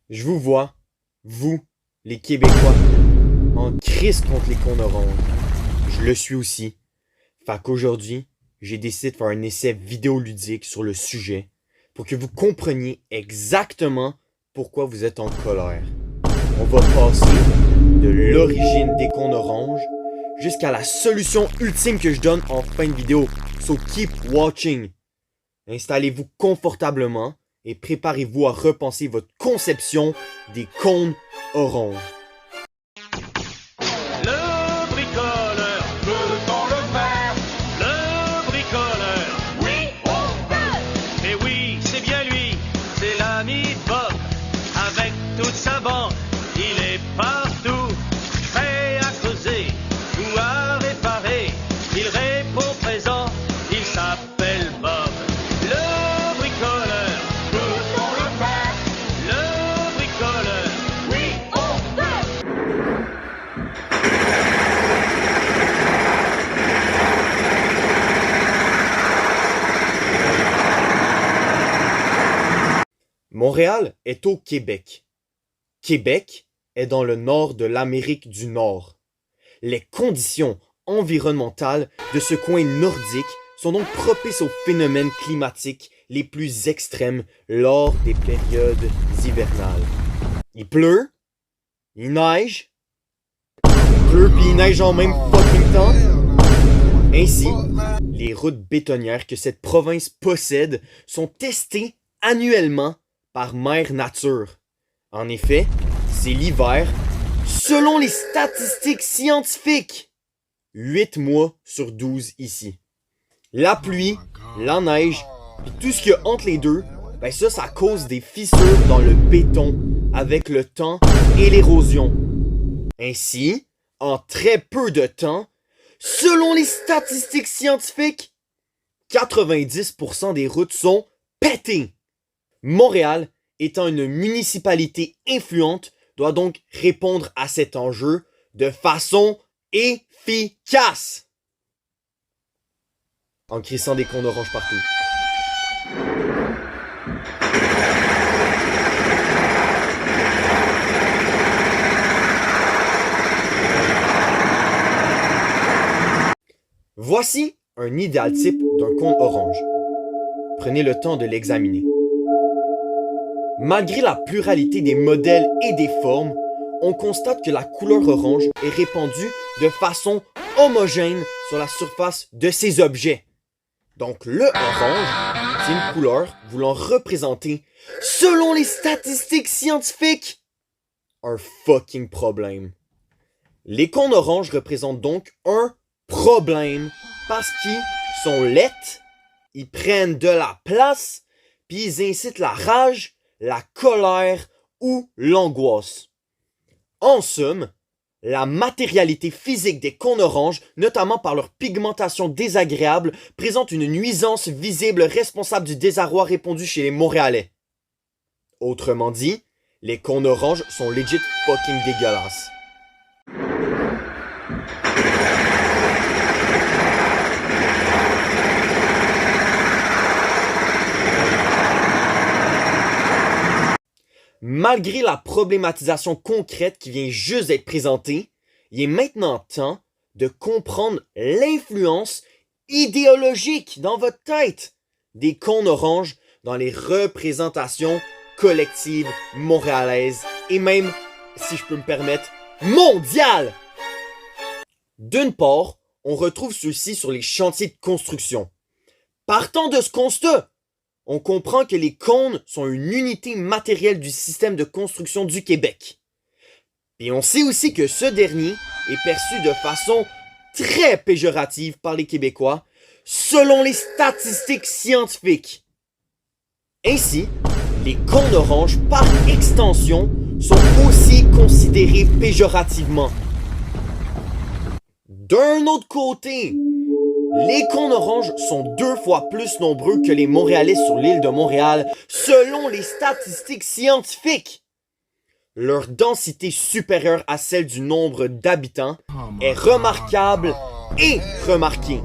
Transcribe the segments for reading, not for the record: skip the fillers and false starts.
Je vous vois, vous, les Québécois, en crise contre les cons oranges. Je le suis aussi. Fait qu'aujourd'hui, j'ai décidé de faire un essai vidéoludique sur le sujet pour que vous compreniez exactement pourquoi vous êtes en colère. On va passer de l'origine des cons oranges jusqu'à la solution ultime que je donne en fin de vidéo. So keep watching. Installez-vous confortablement et préparez-vous à repenser votre conception des cônes oranges. Le bricoleur, Peut-on le faire? le bricoleur, Oui, on peut! et oui, c'est bien lui, c'est l'ami Bob. Avec toute sa bande, il est partout, prêt à creuser ou à réparer. Il répond présent, il s'appelle Bob. Le bricoleur, Peut-on le faire? le bricoleur. Oui, on peut! Montréal est au Québec. Québec est dans le nord de l'Amérique du Nord. Les conditions environnementales de ce coin nordique sont donc propices aux phénomènes climatiques les plus extrêmes lors des périodes hivernales. Il pleut, il neige, puis il neige en même fucking temps. Ainsi, les routes bétonnières que cette province possède sont testées annuellement par Mère Nature. En effet, c'est l'hiver, selon les statistiques scientifiques, 8 mois sur 12 ici. La pluie, la neige, puis tout ce qu'il y a entre les deux, ben ça cause des fissures dans le béton avec le temps et l'érosion. Ainsi, en très peu de temps, selon les statistiques scientifiques, 90% des routes sont pétées. Montréal, étant une municipalité influente, doit donc répondre à cet enjeu de façon efficace. En crissant des cônes oranges partout. Voici un idéal type d'un cône orange. Prenez le temps de l'examiner. Malgré la pluralité des modèles et des formes, on constate que la couleur orange est répandue de façon homogène sur la surface de ces objets. Donc le orange, c'est une couleur voulant représenter, selon les statistiques scientifiques, un fucking problème. Les cônes oranges représentent donc un problème parce qu'ils sont laids, ils prennent de la place, puis ils incitent la rage, la colère ou l'angoisse. En somme, la matérialité physique des cônes oranges, notamment par leur pigmentation désagréable, présente une nuisance visible responsable du désarroi répandu chez les Montréalais. Autrement dit, les cônes oranges sont legit fucking dégueulasses. Malgré la problématisation concrète qui vient juste d'être présentée, il est maintenant temps de comprendre l'influence idéologique dans votre tête des cônes oranges dans les représentations collectives montréalaises et même, si je peux me permettre, mondiales. D'une part, on retrouve ceux-ci sur les chantiers de construction. Partant de ce constat, on comprend que les cônes sont une unité matérielle du système de construction du Québec. Et on sait aussi que ce dernier est perçu de façon très péjorative par les Québécois, selon les statistiques scientifiques. Ainsi, les cônes oranges, par extension, sont aussi considérés péjorativement. D'un autre côté, les cônes oranges sont 2 fois plus nombreux que les Montréalais sur l'île de Montréal, selon les statistiques scientifiques. Leur densité supérieure à celle du nombre d'habitants est remarquable et remarquée.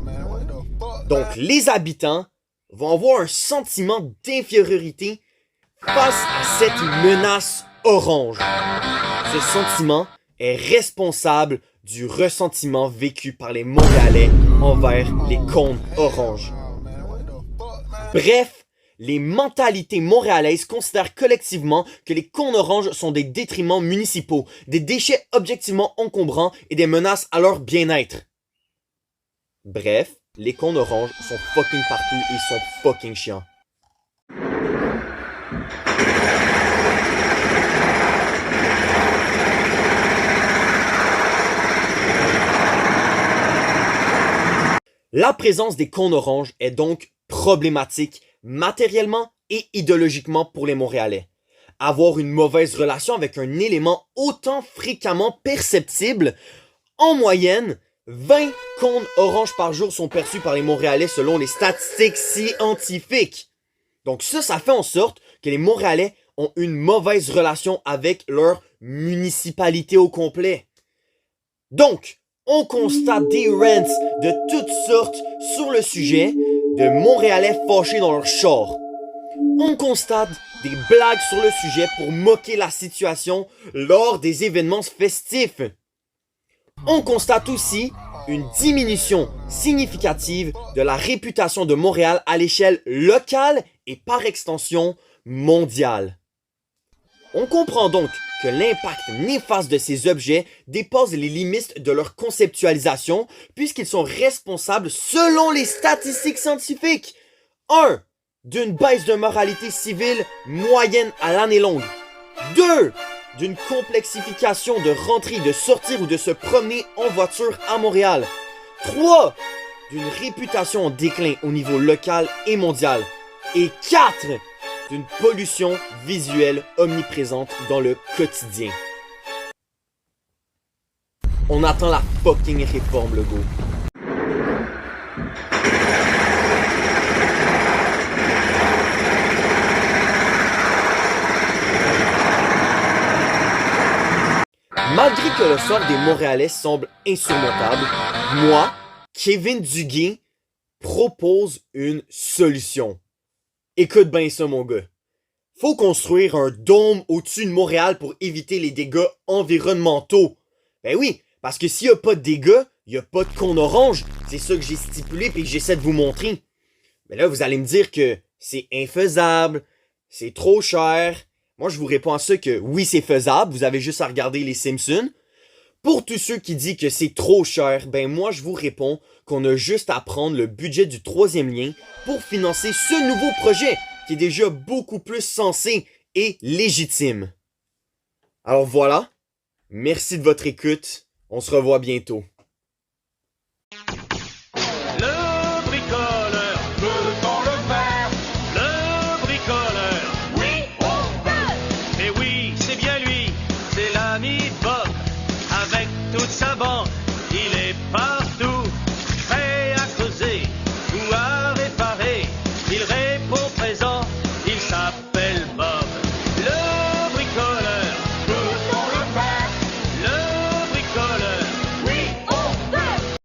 Donc les habitants vont avoir un sentiment d'infériorité face à cette menace orange. Ce sentiment est responsable du ressentiment vécu par les Montréalais envers les cônes oranges. Bref, les mentalités montréalaises considèrent collectivement que les cônes oranges sont des détriments municipaux, des déchets objectivement encombrants et des menaces à leur bien-être. Bref, les cônes oranges sont fucking partout et sont fucking chiants. La présence des cônes oranges est donc problématique matériellement et idéologiquement pour les Montréalais. Avoir une mauvaise relation avec un élément autant fréquemment perceptible, en moyenne, 20 cônes oranges par jour sont perçus par les Montréalais selon les statistiques scientifiques. Donc ça fait en sorte que les Montréalais ont une mauvaise relation avec leur municipalité au complet. Donc, on constate des rants de toutes sortes sur le sujet, de Montréalais fâchés dans leur char. On constate des blagues sur le sujet pour moquer la situation lors des événements festifs. On constate aussi une diminution significative de la réputation de Montréal à l'échelle locale et par extension mondiale. On comprend donc que l'impact néfaste de ces objets dépasse les limites de leur conceptualisation puisqu'ils sont responsables, selon les statistiques scientifiques, 1. D'une baisse de moralité civile moyenne à l'année longue. 2. D'une complexification de rentrer, de sortir ou de se promener en voiture à Montréal. 3. D'une réputation en déclin au niveau local et mondial. Et 4. D'une pollution visuelle omniprésente dans le quotidien. On attend la fucking réforme, Legault. Malgré que le sort des Montréalais semble insurmontable, moi, Kevin Duguay, propose une solution. Écoute bien ça, mon gars. Faut construire un dôme au-dessus de Montréal pour éviter les dégâts environnementaux. Ben oui, parce que s'il y a pas de dégâts, il y a pas de cône orange. C'est ça que j'ai stipulé et que j'essaie de vous montrer. Mais là, vous allez me dire que c'est infaisable, c'est trop cher. Moi, je vous réponds à ça que oui, c'est faisable. Vous avez juste à regarder les Simpsons. Pour tous ceux qui disent que c'est trop cher, ben moi, je vous réponds qu'on a juste à prendre le budget du troisième lien pour financer ce nouveau projet qui est déjà beaucoup plus sensé et légitime. Alors voilà, merci de votre écoute. On se revoit bientôt. Le bricoleur Peut dans le faire? Le bricoleur Oui, on peut! Et oui, c'est bien lui, c'est l'ami Bob, avec toute sa